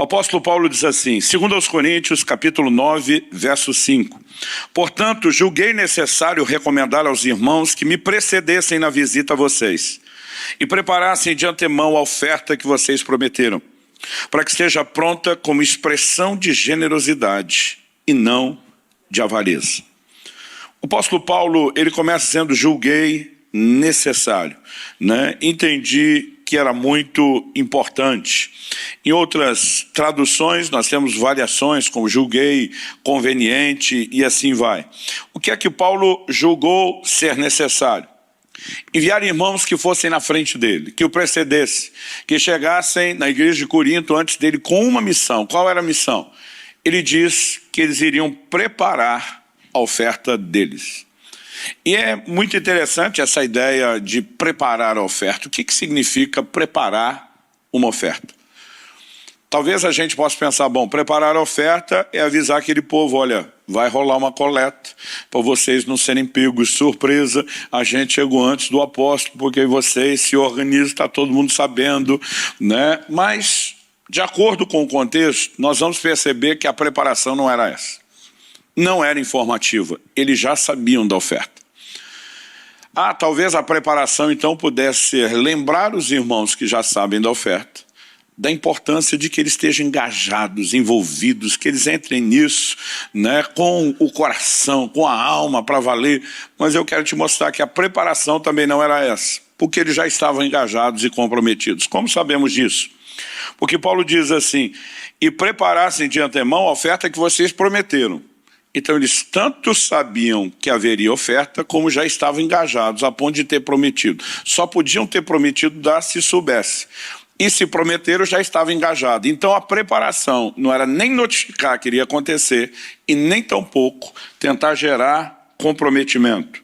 apóstolo Paulo diz assim, 2 Coríntios, capítulo 9, verso 5. Portanto, julguei necessário recomendar aos irmãos que me precedessem na visita a vocês e preparassem de antemão a oferta que vocês prometeram, para que esteja pronta como expressão de generosidade e não de avareza. O apóstolo Paulo, ele começa dizendo, julguei necessário, né? Entendi que era muito importante. Em outras traduções, nós temos variações, como julguei conveniente e assim vai. O que é que Paulo julgou ser necessário? Enviar irmãos que fossem na frente dele, que o precedessem, que chegassem na igreja de Corinto antes dele com uma missão. Qual era a missão? Ele diz que eles iriam preparar a oferta deles. E é muito interessante essa ideia de preparar a oferta. O que significa preparar uma oferta? Talvez a gente possa pensar, bom, preparar a oferta é avisar aquele povo, olha, vai rolar uma coleta, para vocês não serem pegos de surpresa, a gente chegou antes do apóstolo, porque vocês se organizam, está todo mundo sabendo, né? Mas, de acordo com o contexto, nós vamos perceber que a preparação não era essa. Não era informativa, eles já sabiam da oferta. Talvez a preparação então pudesse ser lembrar os irmãos que já sabem da oferta, da importância de que eles estejam engajados, envolvidos, que eles entrem nisso, né, com o coração, com a alma para valer. Mas eu quero te mostrar que a preparação também não era essa, porque eles já estavam engajados e comprometidos. Como sabemos disso? Porque Paulo diz assim, e preparassem de antemão a oferta que vocês prometeram. Então eles tanto sabiam que haveria oferta, como já estavam engajados, a ponto de ter prometido. Só podiam ter prometido dar se soubesse. E se prometeram, já estava engajado. Então a preparação não era nem notificar que iria acontecer, e nem tampouco tentar gerar comprometimento.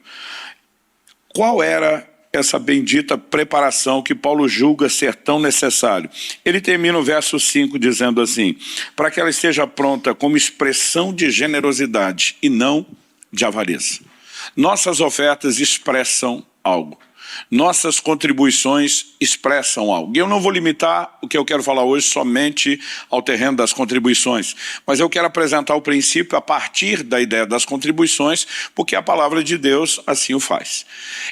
Qual era essa bendita preparação que Paulo julga ser tão necessário? Ele termina o verso 5 dizendo assim, para que ela esteja pronta como expressão de generosidade e não de avareza. Nossas ofertas expressam algo. Nossas contribuições expressam algo. E eu não vou limitar o que eu quero falar hoje somente ao terreno das contribuições, mas eu quero apresentar o princípio a partir da ideia das contribuições, porque a palavra de Deus assim o faz.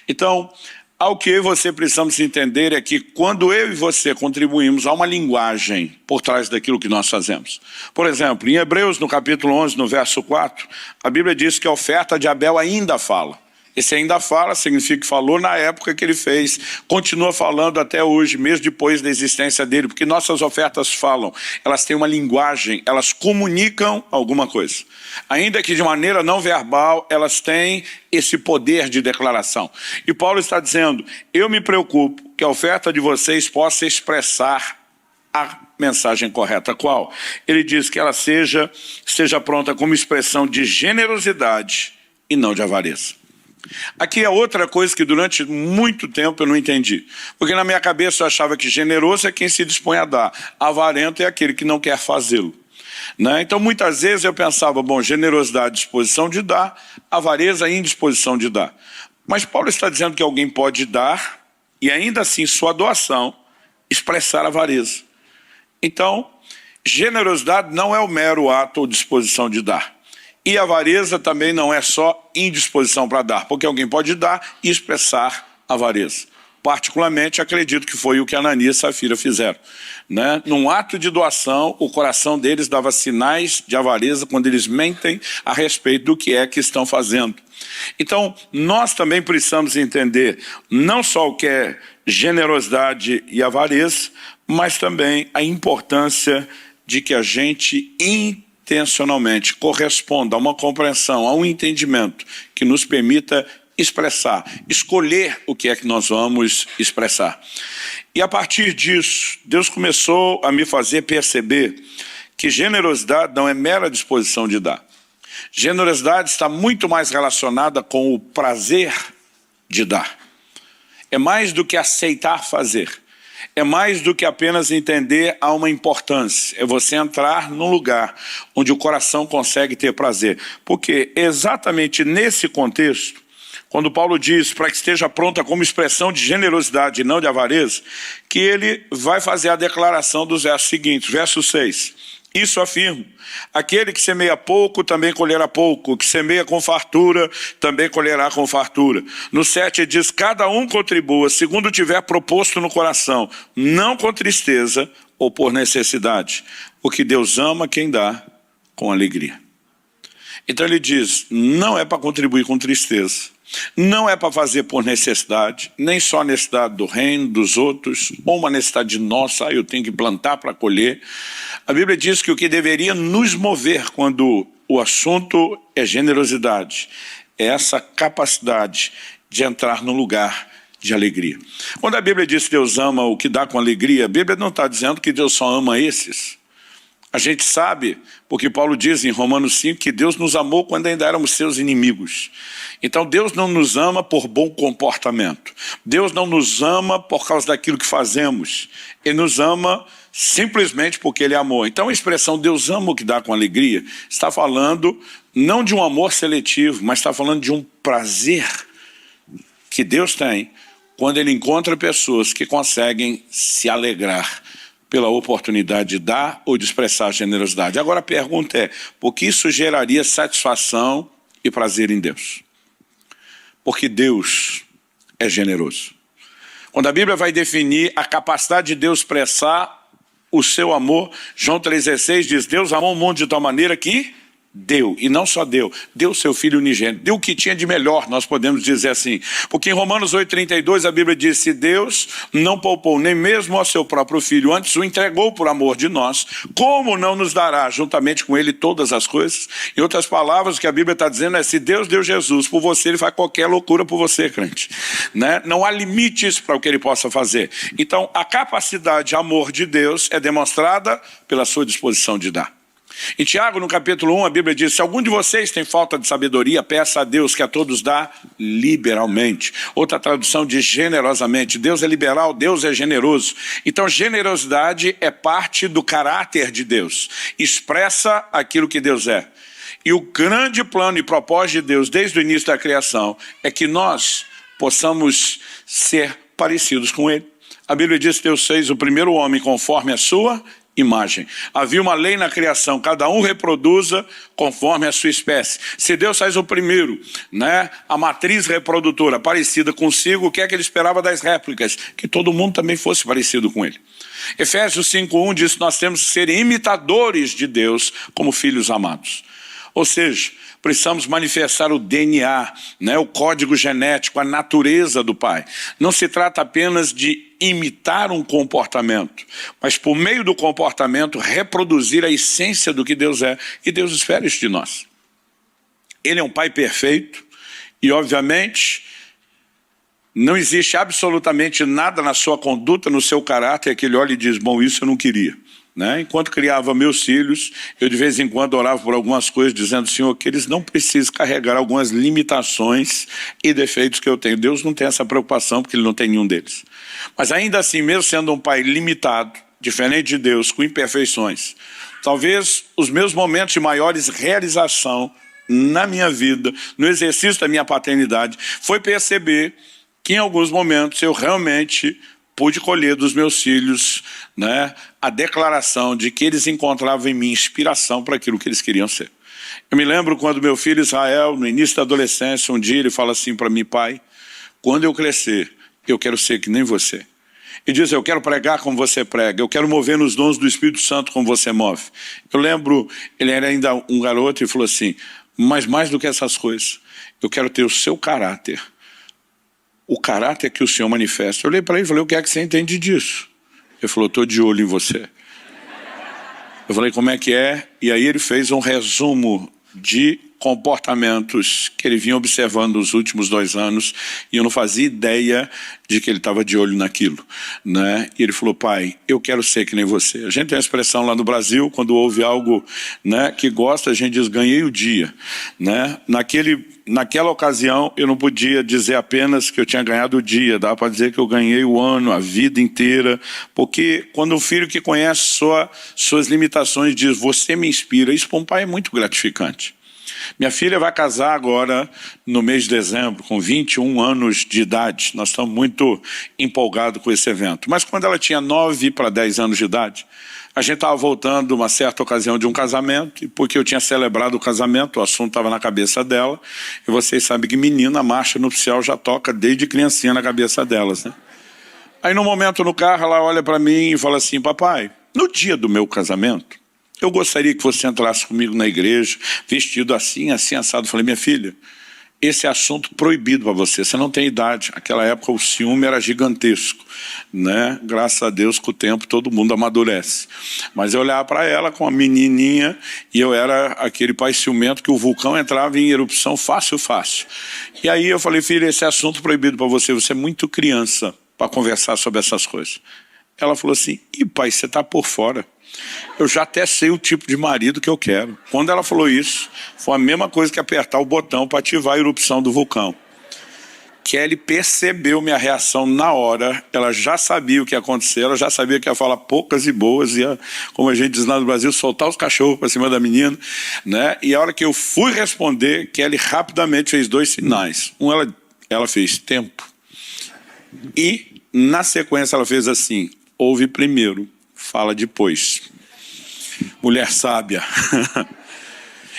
Então, ao que eu e você precisamos entender é que quando eu e você contribuímos, há uma linguagem por trás daquilo que nós fazemos. Por exemplo, em Hebreus, no capítulo 11, no verso 4, a Bíblia diz que a oferta de Abel ainda fala. Esse ainda fala, significa que falou na época que ele fez, continua falando até hoje, mesmo depois da existência dele, porque nossas ofertas falam, elas têm uma linguagem, elas comunicam alguma coisa. Ainda que de maneira não verbal, elas têm esse poder de declaração. E Paulo está dizendo, eu me preocupo que a oferta de vocês possa expressar a mensagem correta. Qual? Ele diz que ela seja pronta como expressão de generosidade e não de avareza. Aqui é outra coisa que durante muito tempo eu não entendi. Porque na minha cabeça eu achava que generoso é quem se dispõe a dar. Avarento é aquele que não quer fazê-lo. Né? Então muitas vezes eu pensava, bom, generosidade, disposição de dar, avareza, indisposição de dar. Mas Paulo está dizendo que alguém pode dar e ainda assim sua doação expressar avareza. Então, generosidade não é o mero ato ou disposição de dar. E avareza também não é só indisposição para dar, porque alguém pode dar e expressar avareza. Particularmente, acredito que foi o que Ananias e Safira fizeram. Né? Num ato de doação, o coração deles dava sinais de avareza quando eles mentem a respeito do que é que estão fazendo. Então, nós também precisamos entender não só o que é generosidade e avareza, mas também a importância de que a gente intencionalmente corresponda a uma compreensão, a um entendimento que nos permita expressar, escolher o que é que nós vamos expressar. E a partir disso, Deus começou a me fazer perceber que generosidade não é mera disposição de dar. Generosidade está muito mais relacionada com o prazer de dar. É mais do que aceitar fazer. É mais do que apenas entender há uma importância. É você entrar num lugar onde o coração consegue ter prazer. Porque exatamente nesse contexto, quando Paulo diz para que esteja pronta como expressão de generosidade e não de avareza, que ele vai fazer a declaração dos versos seguintes, verso 6. Isso afirmo, aquele que semeia pouco também colherá pouco, o que semeia com fartura também colherá com fartura. No 7 diz, cada um contribua segundo tiver proposto no coração, não com tristeza ou por necessidade, porque Deus ama quem dá com alegria. Então ele diz, não é para contribuir com tristeza, não é para fazer por necessidade, nem só a necessidade do reino, dos outros, ou uma necessidade nossa, eu tenho que plantar para colher. A Bíblia diz que o que deveria nos mover quando o assunto é generosidade, é essa capacidade de entrar no lugar de alegria. Quando a Bíblia diz que Deus ama o que dá com alegria, a Bíblia não está dizendo que Deus só ama esses. A gente sabe, porque Paulo diz em Romanos 5, que Deus nos amou quando ainda éramos seus inimigos. Então Deus não nos ama por bom comportamento. Deus não nos ama por causa daquilo que fazemos. Ele nos ama simplesmente porque Ele amou. Então a expressão Deus ama o que dá com alegria, está falando não de um amor seletivo, mas está falando de um prazer que Deus tem quando Ele encontra pessoas que conseguem se alegrar pela oportunidade de dar ou de expressar generosidade. Agora a pergunta é, por que isso geraria satisfação e prazer em Deus? Porque Deus é generoso. Quando a Bíblia vai definir a capacidade de Deus expressar o seu amor, João 3,16 diz, Deus amou o mundo de tal maneira que deu, e não só deu o seu Filho unigênito, deu o que tinha de melhor, nós podemos dizer assim, porque em Romanos 8,32 a Bíblia diz, se Deus não poupou nem mesmo ao seu próprio Filho, antes o entregou por amor de nós, como não nos dará juntamente com Ele todas as coisas? Em outras palavras, o que a Bíblia está dizendo é, se Deus deu Jesus por você, Ele faz qualquer loucura por você, crente, né? Não há limites para o que Ele possa fazer. Então a capacidade de amor de Deus é demonstrada pela sua disposição de dar. Em Tiago, no capítulo 1, a Bíblia diz, se algum de vocês tem falta de sabedoria, peça a Deus que a todos dá liberalmente. Outra tradução diz generosamente. Deus é liberal, Deus é generoso. Então generosidade é parte do caráter de Deus. Expressa aquilo que Deus é. E o grande plano e propósito de Deus, desde o início da criação, é que nós possamos ser parecidos com Ele. A Bíblia diz que Deus fez o primeiro homem conforme a sua imagem. Havia uma lei na criação, cada um reproduza conforme a sua espécie. Se Deus faz o primeiro, né, a matriz reprodutora parecida consigo, o que é que Ele esperava das réplicas? Que todo mundo também fosse parecido com Ele. Efésios 5,1 diz que nós temos que ser imitadores de Deus como filhos amados. Ou seja, precisamos manifestar o DNA, né, o código genético, a natureza do Pai. Não se trata apenas de imitar um comportamento, mas por meio do comportamento reproduzir a essência do que Deus é. E Deus espera isso de nós. Ele é um Pai perfeito e, obviamente, não existe absolutamente nada na sua conduta, no seu caráter, que Ele olha e diz, bom, isso eu não queria. Né? Enquanto criava meus filhos, eu de vez em quando orava por algumas coisas, dizendo, Senhor, que eles não precisam carregar algumas limitações e defeitos que eu tenho. Deus não tem essa preocupação, porque Ele não tem nenhum deles. Mas ainda assim, mesmo sendo um pai limitado, diferente de Deus, com imperfeições, talvez os meus momentos de maiores realização na minha vida, no exercício da minha paternidade, foi perceber que em alguns momentos eu realmente pude colher dos meus filhos, né, a declaração de que eles encontravam em mim inspiração para aquilo que eles queriam ser. Eu me lembro quando meu filho Israel, no início da adolescência, um dia ele fala assim para mim, pai, quando eu crescer, eu quero ser que nem você. Ele diz, eu quero pregar como você prega, eu quero mover nos dons do Espírito Santo como você move. Eu lembro, ele era ainda um garoto e falou assim, mas mais do que essas coisas, eu quero ter o seu caráter. O caráter que o Senhor manifesta. Eu olhei para ele e falei, o que é que você entende disso? Ele falou, estou de olho em você. Eu falei, como é que é? E aí ele fez um resumo de comportamentos que ele vinha observando nos últimos 2 anos e eu não fazia ideia de que ele estava de olho naquilo, né? E ele falou, pai, eu quero ser que nem você. A gente tem uma expressão lá no Brasil, quando ouve algo, né, que gosta, a gente diz, ganhei o dia, né? Naquela ocasião eu não podia dizer apenas que eu tinha ganhado o dia, dá para dizer que eu ganhei o ano, a vida inteira, porque quando um filho que conhece suas limitações diz, você me inspira, isso para um pai é muito gratificante. Minha filha vai casar agora no mês de dezembro, com 21 anos de idade. Nós estamos muito empolgados com esse evento. Mas quando ela tinha 9 para 10 anos de idade, a gente estava voltando uma certa ocasião de um casamento, e porque eu tinha celebrado o casamento, o assunto estava na cabeça dela, e vocês sabem que menina, a marcha nupcial já toca desde criancinha na cabeça delas, né? Aí no momento no carro, ela olha para mim e fala assim: papai, no dia do meu casamento, eu gostaria que você entrasse comigo na igreja, vestido assim, assim, assado. Eu falei: minha filha, esse é assunto proibido para você, você não tem idade. Naquela época o ciúme era gigantesco, né? Graças a Deus, com o tempo todo mundo amadurece. Mas eu olhava para ela com a menininha e eu era aquele pai ciumento que o vulcão entrava em erupção fácil. E aí eu falei: filha, esse é assunto proibido para você, você é muito criança para conversar sobre essas coisas. Ela falou assim: ih, pai, você está por fora. Eu já até sei o tipo de marido que eu quero. Quando ela falou isso, foi a mesma coisa que apertar o botão para ativar a erupção do vulcão. Kelly percebeu minha reação na hora, ela já sabia o que ia acontecer, ela já sabia que ia falar poucas e boas, ia, como a gente diz lá no Brasil, soltar os cachorros para cima da menina, né? E a hora que eu fui responder, Kelly rapidamente fez 2 sinais. Ela fez tempo, e na sequência ela fez assim: ouve primeiro, fala depois. Mulher sábia.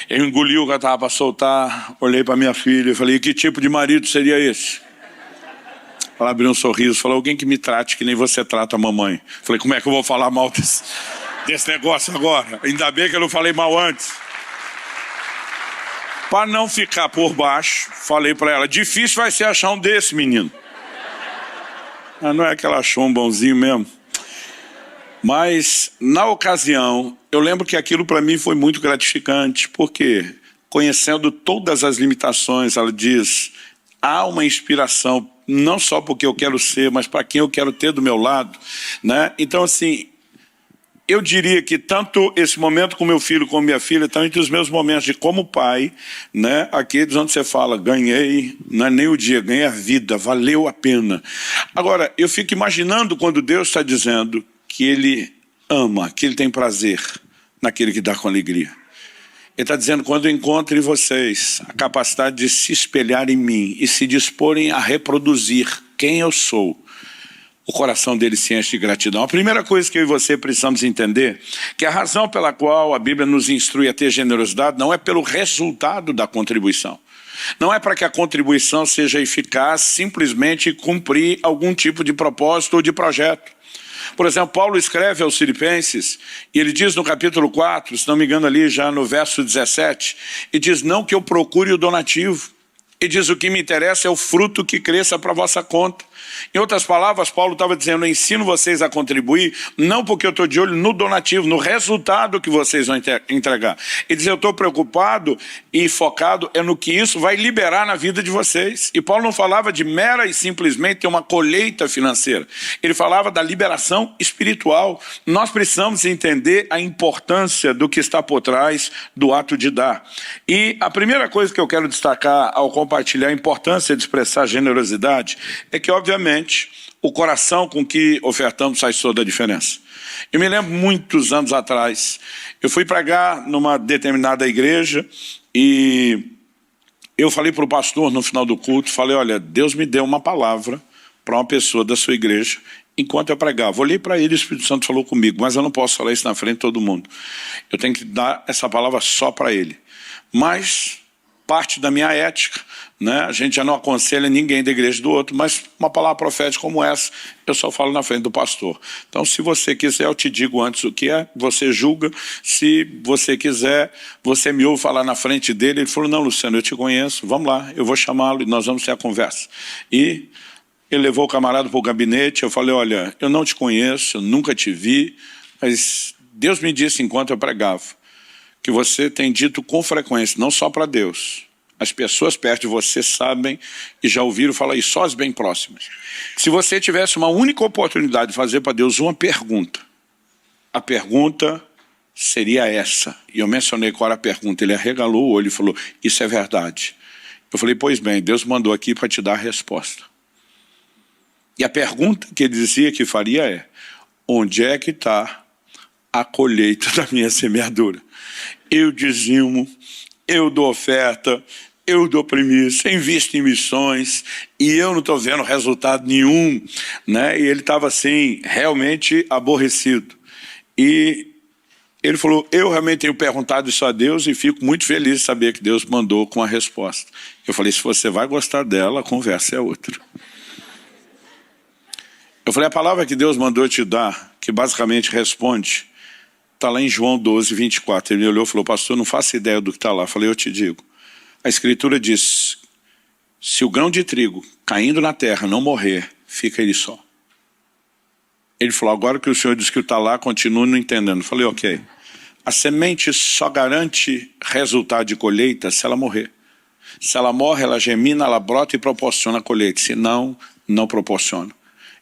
Eu engoli o que eu estava para soltar, olhei para minha filha e falei: que tipo de marido seria esse? Ela abriu um sorriso, falou: alguém que me trate que nem você trata a mamãe. Falei: como é que eu vou falar mal desse negócio agora? Ainda bem que eu não falei mal antes. Para não ficar por baixo, falei para ela: difícil vai ser achar um desse, menino. Mas não é que ela achou um bonzinho mesmo. Mas, na ocasião, eu lembro que aquilo para mim foi muito gratificante, porque, conhecendo todas as limitações, ela diz: há uma inspiração, não só porque eu quero ser, mas para quem eu quero ter do meu lado, né? Então, assim, eu diria que tanto esse momento com meu filho como minha filha estão entre os meus momentos de como pai, né? Aqueles onde você fala: ganhei, não é nem o dia, ganhei a vida, valeu a pena. Agora, eu fico imaginando quando Deus está dizendo que Ele ama, que Ele tem prazer naquele que dá com alegria. Ele está dizendo: quando eu encontro em vocês a capacidade de se espelhar em mim e se disporem a reproduzir quem eu sou, o coração dele se enche de gratidão. A primeira coisa que eu e você precisamos entender, que a razão pela qual a Bíblia nos instrui a ter generosidade não é pelo resultado da contribuição. Não é para que a contribuição seja eficaz simplesmente cumprir algum tipo de propósito ou de projeto. Por exemplo, Paulo escreve aos Filipenses, e ele diz no capítulo 4, se não me engano ali já no verso 17, e diz: não que eu procure o donativo. E diz: o que me interessa é o fruto que cresça para a vossa conta. Em outras palavras, Paulo estava dizendo: eu ensino vocês a contribuir, não porque eu estou de olho no donativo, no resultado que vocês vão entregar. Ele diz: eu estou preocupado e focado no que isso vai liberar na vida de vocês. E Paulo não falava de mera e simplesmente uma colheita financeira. Ele falava da liberação espiritual. Nós precisamos entender a importância do que está por trás do ato de dar. E a primeira coisa que eu quero destacar ao compartilhar a importância de expressar generosidade é que, obviamente, o coração com que ofertamos faz toda a diferença. Eu me lembro, muitos anos atrás, eu fui pregar numa determinada igreja e eu falei para o pastor no final do culto, falei: olha, Deus me deu uma palavra para uma pessoa da sua igreja enquanto eu pregava. Olhei para ele e o Espírito Santo falou comigo: mas eu não posso falar isso na frente de todo mundo. Eu tenho que dar essa palavra só para ele. Mas parte da minha ética, né? A gente já não aconselha ninguém da igreja do outro, mas uma palavra profética como essa, eu só falo na frente do pastor. Então, se você quiser, eu te digo antes o que é, você julga. Se você quiser, você me ouve falar na frente dele. Ele falou: não, Luciano, eu te conheço, vamos lá, eu vou chamá-lo e nós vamos ter a conversa. E ele levou o camarada para o gabinete. Eu falei: olha, eu não te conheço, eu nunca te vi, mas Deus me disse enquanto eu pregava que você tem dito com frequência, não só para Deus, as pessoas perto de você sabem e já ouviram falar isso, só as bem próximas. Se você tivesse uma única oportunidade de fazer para Deus uma pergunta, a pergunta seria essa. E eu mencionei qual era a pergunta. Ele arregalou o olho e falou: isso é verdade. Eu falei: pois bem, Deus mandou aqui para te dar a resposta. E a pergunta que ele dizia que faria é: onde é que está a colheita da minha semeadura? Eu dizimo, eu dou oferta, eu dou primícia, invisto em missões, e eu não estou vendo resultado nenhum, né? E ele estava assim, realmente aborrecido. E ele falou, eu realmente tenho perguntado isso a Deus e fico muito feliz de saber que Deus mandou com a resposta. Eu falei, se você vai gostar dela, a conversa é outra. Eu falei, a palavra que Deus mandou te dar, que basicamente responde, está lá em João 12, 24. Ele me olhou e falou, pastor, não faço ideia do que está lá. Eu falei, eu te digo. A Escritura diz, se o grão de trigo caindo na terra não morrer, fica ele só. Ele falou, agora que o senhor disse que está lá, continua não entendendo. Eu falei, ok. A semente só garante resultado de colheita se ela morrer. Se ela morre, ela germina, ela brota e proporciona a colheita. Se não, não proporciona.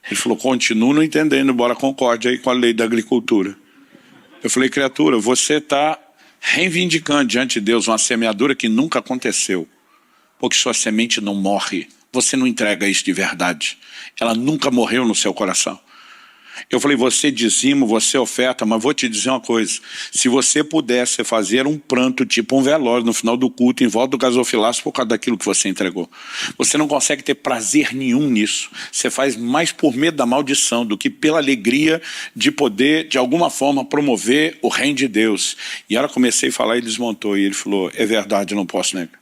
Ele falou, continua não entendendo, embora concorde aí com a lei da agricultura. Eu falei, criatura, você está reivindicando diante de Deus uma semeadura que nunca aconteceu. Porque sua semente não morre. Você não entrega isso de verdade. Ela nunca morreu no seu coração. Eu falei, você dizima, você oferta, mas vou te dizer uma coisa. Se você pudesse fazer um pranto, tipo um velório, no final do culto, em volta do gasofilácio, por causa daquilo que você entregou. Você não consegue ter prazer nenhum nisso. Você faz mais por medo da maldição do que pela alegria de poder, de alguma forma, promover o reino de Deus. E ela comecei a falar e desmontou. E ele falou, é verdade, eu não posso negar.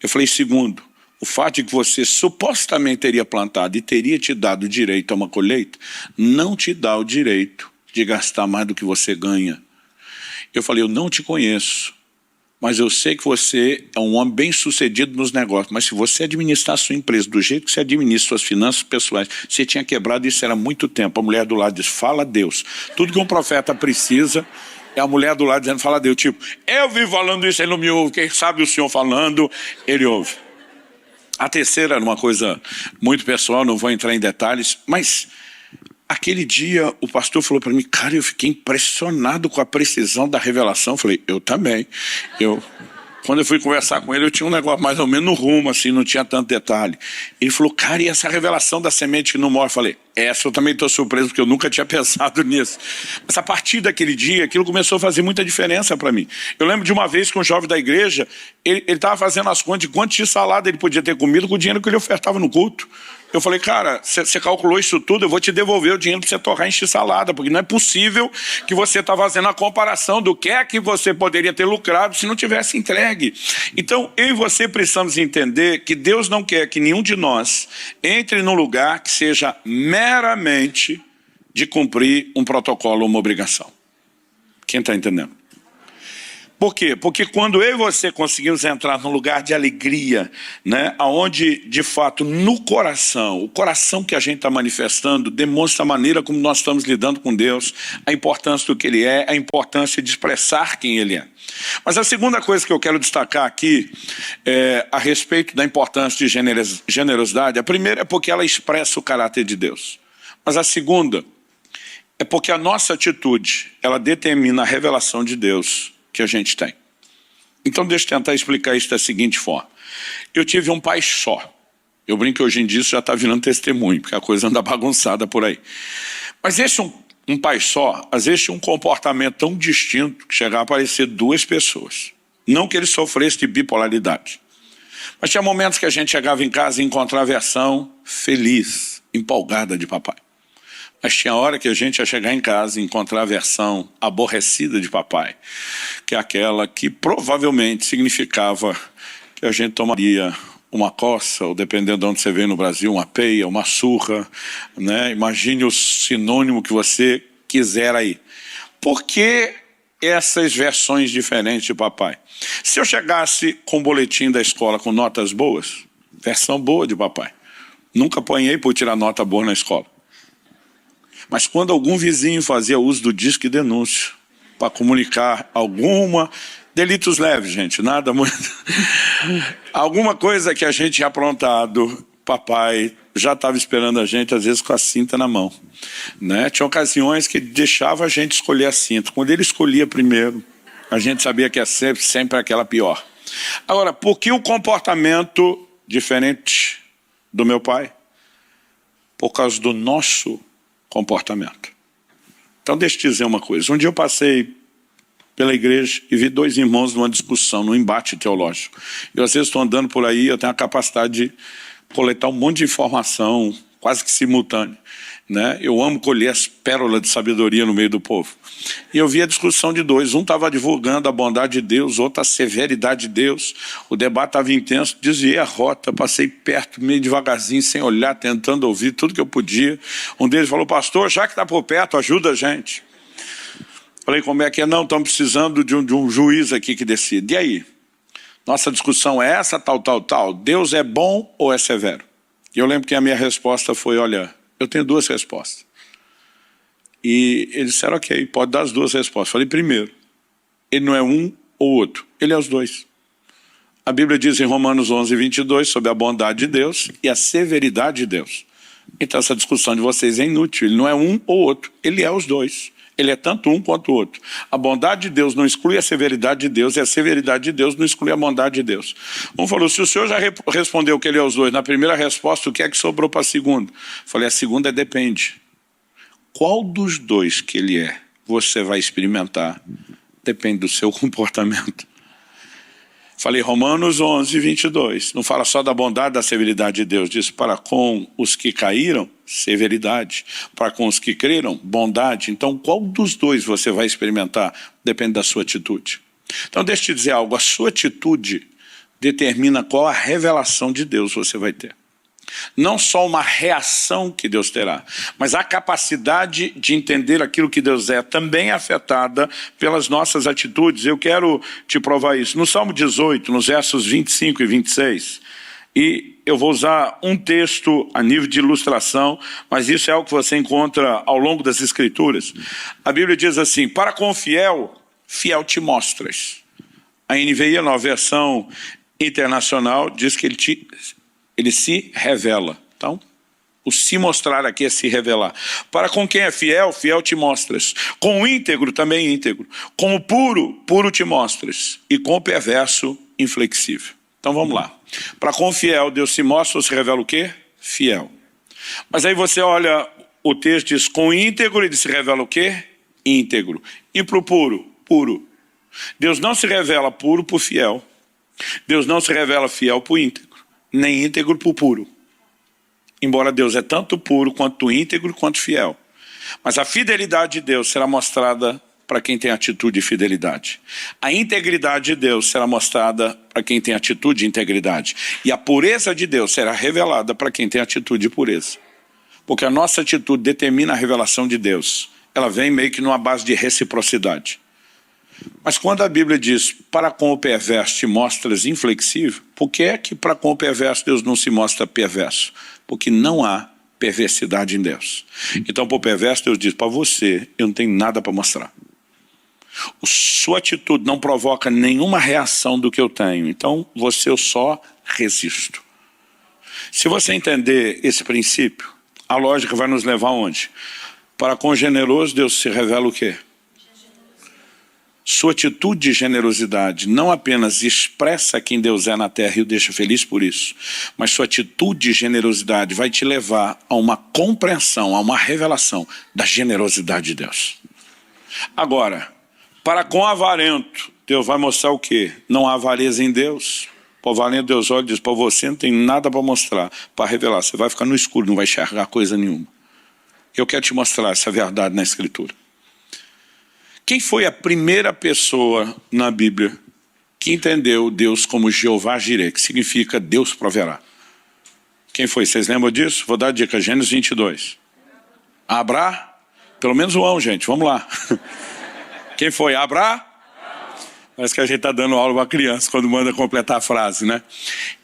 Eu falei, segundo, o fato de que você supostamente teria plantado e teria te dado o direito a uma colheita, não te dá o direito de gastar mais do que você ganha. Eu falei, eu não te conheço, mas eu sei que você é um homem bem sucedido nos negócios, mas se você administrar a sua empresa do jeito que você administra suas finanças pessoais, você tinha quebrado isso há muito tempo. A mulher do lado diz, fala a Deus. Tudo que um profeta precisa é a mulher do lado dizendo, fala a Deus. Tipo, eu vivo falando isso, ele não me ouve. Quem sabe o senhor falando, ele ouve. A terceira era uma coisa muito pessoal, não vou entrar em detalhes, mas aquele dia o pastor falou para mim, cara, eu fiquei impressionado com a precisão da revelação. Eu falei, eu também. Quando eu fui conversar com ele, eu tinha um negócio mais ou menos no rumo, assim, não tinha tanto detalhe. Ele falou, cara, e essa revelação da semente que não morre? Eu falei, essa eu também estou surpreso, porque eu nunca tinha pensado nisso. Mas a partir daquele dia, aquilo começou a fazer muita diferença para mim. Eu lembro de uma vez que um jovem da igreja, ele estava fazendo as contas de quanto de salada ele podia ter comido com o dinheiro que ele ofertava no culto. Eu falei, cara, você calculou isso tudo, eu vou te devolver o dinheiro para você torrar em x-salada, porque não é possível que você está fazendo a comparação do que é que você poderia ter lucrado se não tivesse entregue. Então, eu e você precisamos entender que Deus não quer que nenhum de nós entre num lugar que seja meramente de cumprir um protocolo ou uma obrigação. Quem está entendendo? Por quê? Porque quando eu e você conseguimos entrar num lugar de alegria, né, onde, de fato, no coração, o coração que a gente está manifestando demonstra a maneira como nós estamos lidando com Deus, a importância do que Ele é, a importância de expressar quem Ele é. Mas a segunda coisa que eu quero destacar aqui, a respeito da importância de generosidade, a primeira é porque ela expressa o caráter de Deus. Mas a segunda é porque a nossa atitude, ela determina a revelação de Deus que a gente tem. Então deixa eu tentar explicar isso da seguinte forma. Eu tive um pai só. Eu brinco que hoje em dia isso já está virando testemunho, porque a coisa anda bagunçada por aí. Mas esse um pai só, às vezes tinha um comportamento tão distinto que chegava a parecer duas pessoas. Não que ele sofresse de bipolaridade. Mas tinha momentos que a gente chegava em casa e encontrava a versão feliz, empolgada de papai. Mas tinha hora que a gente ia chegar em casa e encontrar a versão aborrecida de papai, que é aquela que provavelmente significava que a gente tomaria uma coça, ou dependendo de onde você veio no Brasil, uma peia, uma surra, né? Imagine o sinônimo que você quiser aí. Por que essas versões diferentes de papai? Se eu chegasse com o boletim da escola com notas boas, versão boa de papai. Nunca apanhei por tirar nota boa na escola. Mas quando algum vizinho fazia uso do disque denúncio para comunicar delitos leves, gente, nada muito, alguma coisa que a gente tinha aprontado, papai já estava esperando a gente, às vezes com a cinta na mão, né? Tinha ocasiões que deixava a gente escolher a cinta. Quando ele escolhia primeiro, a gente sabia que é sempre aquela pior. Agora, por que o comportamento diferente do meu pai? Por causa do nosso comportamento. Então deixa eu te dizer uma coisa. Um dia eu passei pela igreja e vi dois irmãos numa discussão, num embate teológico. Eu às vezes estou andando por aí, eu tenho a capacidade de coletar um monte de informação, quase que simultânea, né? Eu amo colher as pérolas de sabedoria no meio do povo. E eu vi a discussão de dois, um estava divulgando a bondade de Deus, outro a severidade de Deus. O debate estava intenso, desviei a rota, passei perto, meio devagarzinho, sem olhar, tentando ouvir tudo que eu podia. Um deles falou: pastor, já que está por perto, ajuda a gente. Falei: como é que é? Não, estamos precisando de um juiz aqui que decide. E aí? Nossa discussão é essa, tal. Deus é bom ou é severo? E eu lembro que a minha resposta foi: olha, eu tenho duas respostas. E eles disseram: ok, pode dar as duas respostas. Falei: primeiro, ele não é um ou outro, ele é os dois. A Bíblia diz em Romanos 11, 22, sobre a bondade de Deus e a severidade de Deus. Então essa discussão de vocês é inútil, ele não é um ou outro, ele é os dois. Ele é tanto um quanto o outro. A bondade de Deus não exclui a severidade de Deus, e a severidade de Deus não exclui a bondade de Deus. Um falou: se o senhor já respondeu que ele é os dois na primeira resposta, o que é que sobrou para a segunda? Falei: a segunda depende. Qual dos dois que ele é você vai experimentar? Depende do seu comportamento. Falei: Romanos 11, 22. Não fala só da bondade, da severidade de Deus. Diz: para com os que caíram, severidade. Para com os que creram, bondade. Então, qual dos dois você vai experimentar? Depende da sua atitude. Então, deixa eu te dizer algo. A sua atitude determina qual a revelação de Deus você vai ter. Não só uma reação que Deus terá, mas a capacidade de entender aquilo que Deus é também é afetada pelas nossas atitudes. Eu quero te provar isso. No Salmo 18, nos versos 25 e 26, e eu vou usar um texto a nível de ilustração, mas isso é algo que você encontra ao longo das Escrituras. A Bíblia diz assim: para com o fiel, fiel te mostras. A NVI, a nova versão internacional, diz que ele se revela. Então, o se mostrar aqui é se revelar. Para com quem é fiel, fiel te mostras. Com o íntegro, também íntegro. Com o puro, puro te mostras. E com o perverso, inflexível. Então vamos lá. Para com o fiel, Deus se mostra ou se revela o quê? Fiel. Mas aí você olha o texto, diz: com o íntegro, ele se revela o quê? Íntegro. E para o puro? Puro. Deus não se revela puro por fiel. Deus não se revela fiel por íntegro, nem íntegro por puro. Embora Deus é tanto puro quanto íntegro quanto fiel. Mas a fidelidade de Deus será mostrada para quem tem atitude de fidelidade. A integridade de Deus será mostrada para quem tem atitude de integridade. E a pureza de Deus será revelada para quem tem atitude de pureza. Porque a nossa atitude determina a revelação de Deus. Ela vem meio que numa base de reciprocidade. Mas quando a Bíblia diz: para com o perverso te mostras inflexível, por que é que para com o perverso Deus não se mostra perverso? Porque não há perversidade em Deus. Então, para o perverso, Deus diz: para você, eu não tenho nada para mostrar. Sua atitude não provoca nenhuma reação do que eu tenho. Então, eu só resisto. Se você entender esse princípio, a lógica vai nos levar aonde? Para com o generoso, Deus se revela o quê? Sua atitude de generosidade não apenas expressa quem Deus é na terra e o deixa feliz por isso, mas sua atitude de generosidade vai te levar a uma compreensão, a uma revelação da generosidade de Deus. Agora, para com o avarento, Deus vai mostrar o quê? Não há avareza em Deus. O avarento, Deus olha e diz: para você não tem nada para mostrar, para revelar. Você vai ficar no escuro, não vai enxergar coisa nenhuma. Eu quero te mostrar essa verdade na Escritura. Quem foi a primeira pessoa na Bíblia que entendeu Deus como Jeová Jireh, que significa Deus proverá? Quem foi? Vocês lembram disso? Vou dar a dica: Gênesis 22. Pelo menos o gente, vamos lá. Quem foi? Parece que a gente está dando aula para uma criança quando manda completar a frase, né?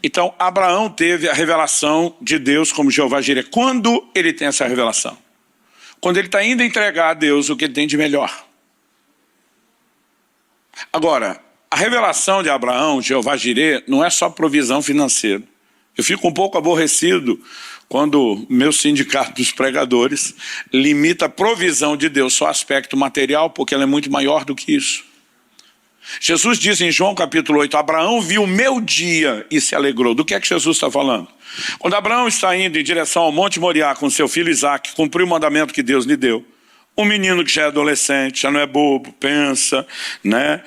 Então, Abraão teve a revelação de Deus como Jeová Jireh. Quando ele tem essa revelação? Quando ele está indo entregar a Deus o que ele tem de melhor. Agora, a revelação de Abraão, Jeová Jireh, não é só provisão financeira. Eu fico um pouco aborrecido quando meu sindicato dos pregadores limita a provisão de Deus só ao aspecto material, porque ela é muito maior do que isso. Jesus diz em João capítulo 8, Abraão viu o meu dia e se alegrou. Do que é que Jesus está falando? Quando Abraão está indo em direção ao Monte Moriá com seu filho Isaque, cumpriu o mandamento que Deus lhe deu, O menino que já é adolescente, já não é bobo, pensa, né?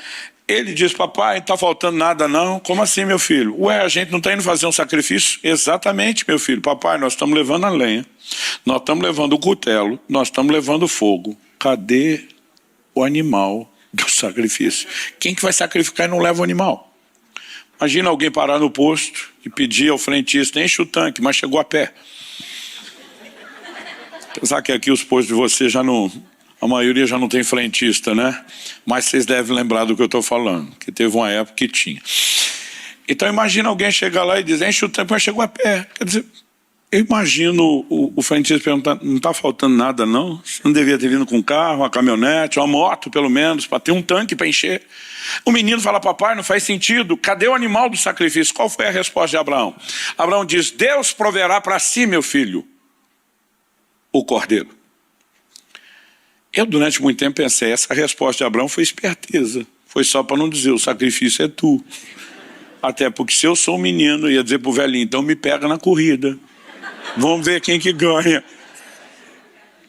Ele diz, papai, não está faltando nada não? Como assim, meu filho? Ué, a gente não está indo fazer um sacrifício? Exatamente, meu filho. Papai, nós estamos levando a lenha, nós estamos levando o cutelo, nós estamos levando o fogo. Cadê o animal do sacrifício? Quem que vai sacrificar e não leva o animal? Imagina alguém parar no posto e pedir ao frentista, enche o tanque, mas chegou a pé. Apesar que aqui os postos de vocês já não... A maioria já não tem frentista, né? Mas vocês devem lembrar do que eu estou falando, que teve uma época que tinha. Então imagina alguém chegar lá e dizer, enche o tanque, mas chegou a pé. Quer dizer, eu imagino o frentista perguntando, não está faltando nada não? Você não devia ter vindo com um carro, uma caminhonete, uma moto pelo menos, para ter um tanque para encher. O menino fala, papai, não faz sentido, cadê o animal do sacrifício? Qual foi a resposta de Abraão? Abraão diz, Deus proverá para si, meu filho, o cordeiro. Eu, durante muito tempo, pensei, essa resposta de Abraão foi esperteza. Foi só para não dizer, o sacrifício é tu. Até porque se eu sou um menino, ia dizer pro velhinho, então me pega na corrida. Vamos ver quem que ganha.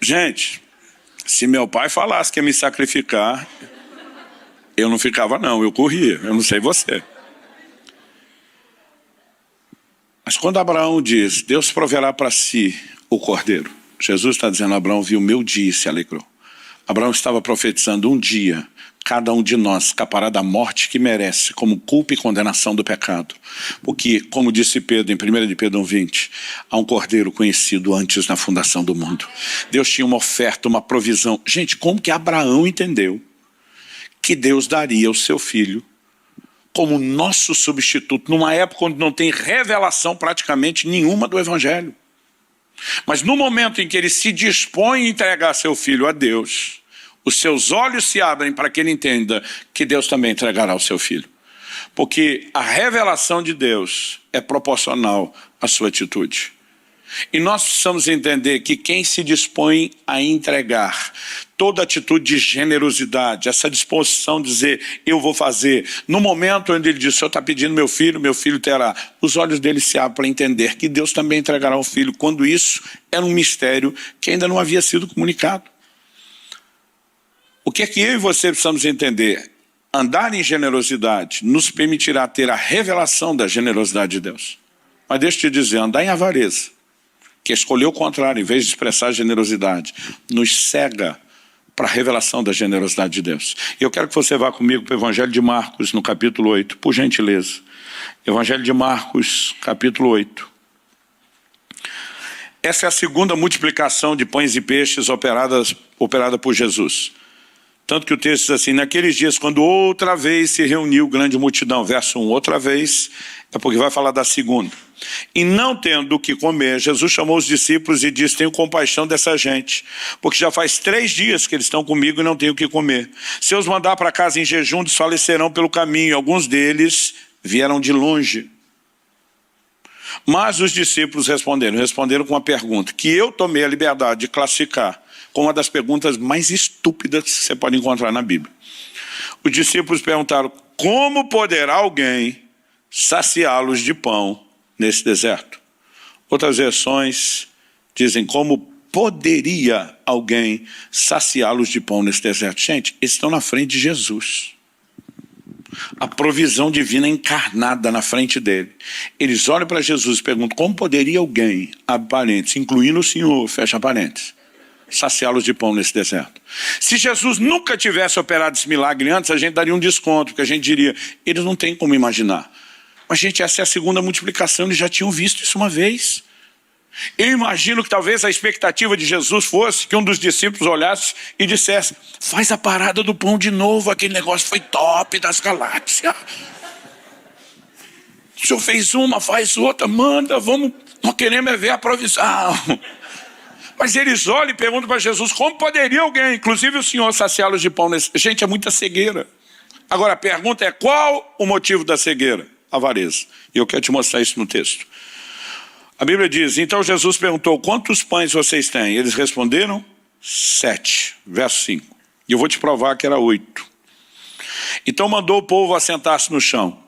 Gente, se meu pai falasse que ia me sacrificar, eu não ficava não, eu corria. Eu não sei você. Mas quando Abraão diz, Deus proverá para si o cordeiro, Jesus está dizendo, Abraão viu o meu dia e se alegrou. Abraão estava profetizando um dia, cada um de nós escapará da morte que merece, como culpa e condenação do pecado. Porque, como disse Pedro em 1 de Pedro 1,20, há um cordeiro conhecido antes da fundação do mundo. Deus tinha uma oferta, uma provisão. Gente, como que Abraão entendeu que Deus daria o seu filho como nosso substituto, numa época onde não tem revelação praticamente nenhuma do Evangelho? Mas no momento em que ele se dispõe a entregar seu filho a Deus, os seus olhos se abrem para que ele entenda que Deus também entregará o seu filho. Porque a revelação de Deus é proporcional à sua atitude. E nós precisamos entender que quem se dispõe a entregar toda atitude de generosidade, essa disposição de dizer, eu vou fazer, no momento onde ele diz, o Senhor está pedindo meu filho terá, os olhos dele se abrem para entender que Deus também entregará o filho, quando isso era um mistério que ainda não havia sido comunicado. O que é que eu e você precisamos entender? Andar em generosidade nos permitirá ter a revelação da generosidade de Deus. Mas deixa eu te dizer, andar em avareza, que escolheu o contrário, em vez de expressar generosidade, nos cega para a revelação da generosidade de Deus. E eu quero que você vá comigo para o Evangelho de Marcos, no capítulo 8, por gentileza. Evangelho de Marcos, capítulo 8. Essa é a segunda multiplicação de pães e peixes operada por Jesus. Tanto que o texto diz assim, naqueles dias, quando outra vez se reuniu grande multidão, verso 1, outra vez, é porque vai falar da segunda. E não tendo o que comer, Jesus chamou os discípulos e disse, tenho compaixão dessa gente, porque já faz 3 dias que eles estão comigo e não têm o que comer. Se eu os mandar para casa em jejum, desfalecerão pelo caminho, alguns deles vieram de longe. Mas os discípulos responderam com uma pergunta, que eu tomei a liberdade de classificar como uma das perguntas mais estúpidas que você pode encontrar na Bíblia. Os discípulos perguntaram, como poderá alguém saciá-los de pão nesse deserto? Outras versões dizem, como poderia alguém saciá-los de pão nesse deserto? Gente, eles estão na frente de Jesus. A provisão divina encarnada na frente dele. Eles olham para Jesus e perguntam, como poderia alguém, abre parênteses, incluindo o Senhor, fecha parênteses, saciá-los de pão nesse deserto? Se Jesus nunca tivesse operado esse milagre antes, a gente daria um desconto, porque a gente diria, eles não têm como imaginar. Mas, gente, essa é a segunda multiplicação, eles já tinham visto isso uma vez. Eu imagino que talvez a expectativa de Jesus fosse que um dos discípulos olhasse e dissesse, faz a parada do pão de novo, aquele negócio foi top das galáxias. O senhor fez uma, faz outra, manda, vamos, nós queremos é ver a provisão. Mas eles olham e perguntam para Jesus, como poderia alguém, inclusive o Senhor, saciá-los de pão nesse... Gente, é muita cegueira. Agora a pergunta é, qual o motivo da cegueira? Avareza. E eu quero te mostrar isso no texto. A Bíblia diz, então Jesus perguntou, quantos pães vocês têm? Eles responderam, 7, verso 5. E eu vou te provar que era 8. Então mandou o povo assentar-se no chão.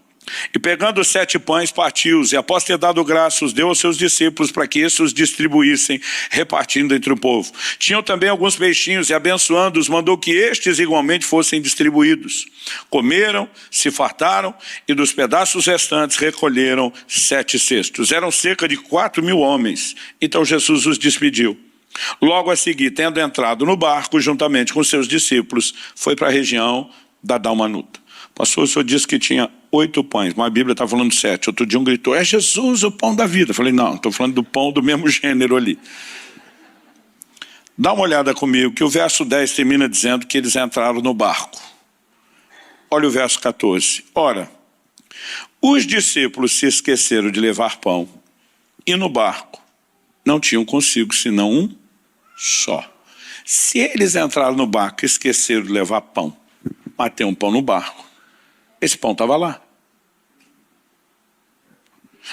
E pegando os 7 pães, partiu-os, e após ter dado graças, deu aos seus discípulos para que esses os distribuíssem, repartindo entre o povo. Tinham também alguns peixinhos, e abençoando-os, mandou que estes igualmente fossem distribuídos. Comeram, se fartaram, e dos pedaços restantes recolheram 7 cestos. Eram cerca de 4.000 homens. Então Jesus os despediu. Logo a seguir, tendo entrado no barco, juntamente com seus discípulos, foi para a região da Dalmanuta. Pastor, o senhor disse que tinha 8 pães, mas a Bíblia está falando 7. Outro dia um gritou, é Jesus o pão da vida. Eu falei, não, estou falando do pão do mesmo gênero ali. Dá uma olhada comigo, que o verso 10 termina dizendo que eles entraram no barco. Olha o verso 14. Ora, os discípulos se esqueceram de levar pão, e no barco não tinham consigo senão um só. Se eles entraram no barco e esqueceram de levar pão, mas tem um pão no barco, esse pão estava lá.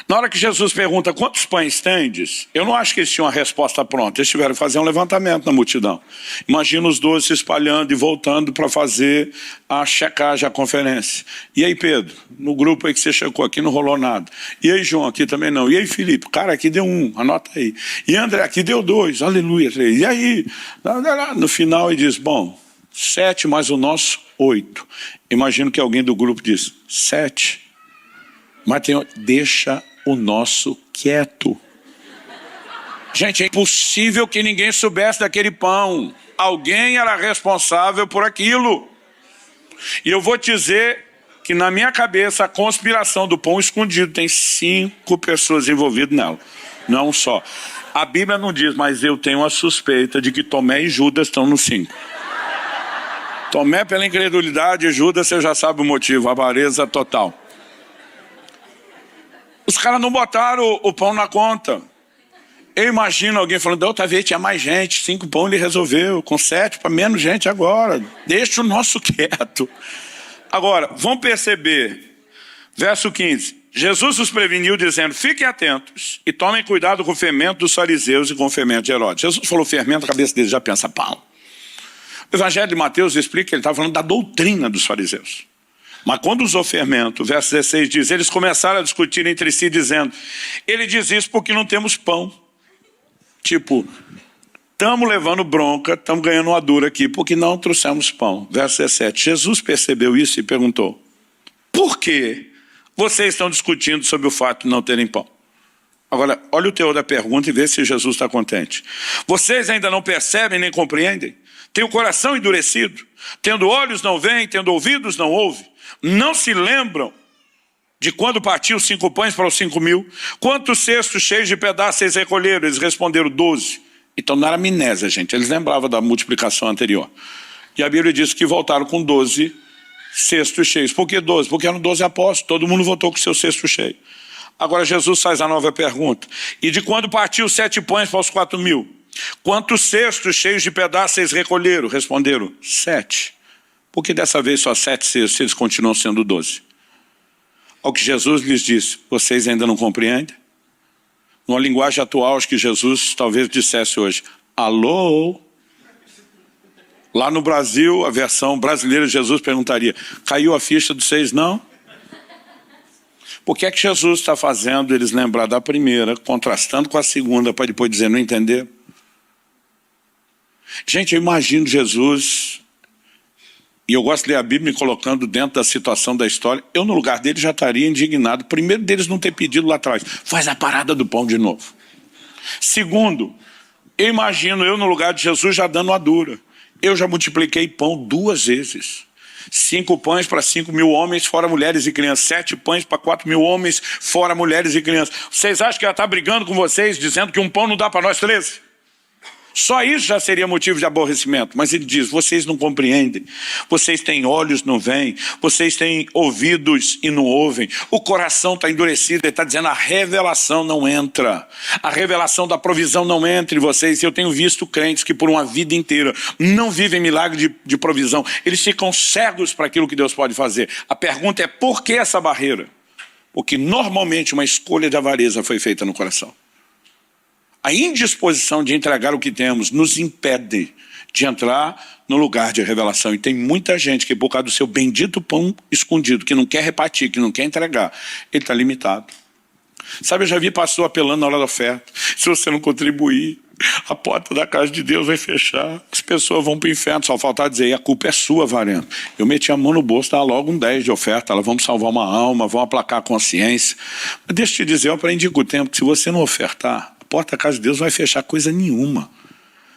Na hora que Jesus pergunta quantos pães tendes, eu não acho que eles tinham a resposta pronta. Eles tiveram que fazer um levantamento na multidão. Imagina os 12 se espalhando e voltando para fazer a checagem, a conferência. E aí, Pedro, no grupo aí que você checou aqui não rolou nada. E aí, João, aqui também não. E aí, Felipe, cara, aqui deu 1, anota aí. E André, aqui deu 2, aleluia, 3. E aí, no final ele diz, bom, 7 mais o nosso, 8. Imagino que alguém do grupo diz, 7. Mas deixa o nosso quieto. Gente, é impossível que ninguém soubesse daquele pão. Alguém era responsável por aquilo. E eu vou te dizer que na minha cabeça a conspiração do pão escondido tem 5 pessoas envolvidas nela. Não só. A Bíblia não diz, mas eu tenho a suspeita de que Tomé e Judas estão no 5. Tomé pela incredulidade, Judas você já sabe o motivo, a avareza total. Os caras não botaram o pão na conta. Eu imagino alguém falando, da outra vez tinha mais gente, 5 pão ele resolveu, com 7 para menos gente agora. Deixa o nosso quieto. Agora, vamos perceber, verso 15. Jesus os preveniu dizendo, fiquem atentos e tomem cuidado com o fermento dos fariseus e com o fermento de Herodes. Jesus falou fermento, a cabeça deles já pensa pão. O Evangelho de Mateus explica que ele estava falando da doutrina dos fariseus. Mas quando usou fermento, verso 16 diz, eles começaram a discutir entre si dizendo, ele diz isso porque não temos pão. Tipo, estamos levando bronca, estamos ganhando uma dura aqui, porque não trouxemos pão. Verso 17, Jesus percebeu isso e perguntou, por que vocês estão discutindo sobre o fato de não terem pão? Agora, olha o teor da pergunta e vê se Jesus está contente. Vocês ainda não percebem nem compreendem? Têm o coração endurecido? Tendo olhos não veem, tendo ouvidos não ouvem? Não se lembram de quando partiu 5 pães para os 5.000? Quantos cestos cheios de pedaços eles recolheram? Eles responderam 12. Então não era amnésia, gente. Eles lembravam da multiplicação anterior. E a Bíblia diz que voltaram com 12 cestos cheios. Por que 12? Porque eram 12 apóstolos. Todo mundo voltou com seu cesto cheio. Agora Jesus faz a nova pergunta. E de quando partiu 7 pães para os 4.000? Quantos cestos cheios de pedaços eles recolheram? Responderam 7. Porque dessa vez só 7 cestos, eles continuam sendo 12. Ao que Jesus lhes disse, vocês ainda não compreendem? Numa linguagem atual, acho que Jesus talvez dissesse hoje, alô? Lá no Brasil, a versão brasileira de Jesus perguntaria, caiu a ficha dos 6 não? Por que é que Jesus está fazendo eles lembrar da primeira, contrastando com a segunda, para depois dizer, não entender? Gente, eu imagino Jesus, e eu gosto de ler a Bíblia me colocando dentro da situação da história, eu no lugar deles já estaria indignado. Primeiro deles não ter pedido lá atrás, faz a parada do pão de novo. Segundo, eu imagino eu no lugar de Jesus já dando a dura. Eu já multipliquei pão 2 vezes. 5 pães para 5.000 homens, fora mulheres e crianças. 7 pães para 4.000 homens, fora mulheres e crianças. Vocês acham que ela está brigando com vocês, dizendo que um pão não dá para nós 13? Só isso já seria motivo de aborrecimento. Mas ele diz, vocês não compreendem. Vocês têm olhos, não veem. Vocês têm ouvidos e não ouvem. O coração está endurecido. Ele está dizendo, a revelação não entra. A revelação da provisão não entra em vocês. Eu tenho visto crentes que por uma vida inteira não vivem milagre de provisão. Eles ficam cegos para aquilo que Deus pode fazer. A pergunta é, por que essa barreira? Porque normalmente uma escolha de avareza foi feita no coração. A indisposição de entregar o que temos nos impede de entrar no lugar de revelação. E tem muita gente que, por causa do seu bendito pão escondido, que não quer repartir, que não quer entregar, ele está limitado. Sabe, eu já vi pastor apelando na hora da oferta. Se você não contribuir, a porta da casa de Deus vai fechar, as pessoas vão para o inferno. Só faltar dizer, e a culpa é sua, Varendo. Eu meti a mão no bolso, dava logo um 10 de oferta, elas vão salvar uma alma, vão aplacar a consciência. Mas deixa eu te dizer, eu aprendi com o tempo, que se você não ofertar, a porta da casa de Deus não vai fechar coisa nenhuma.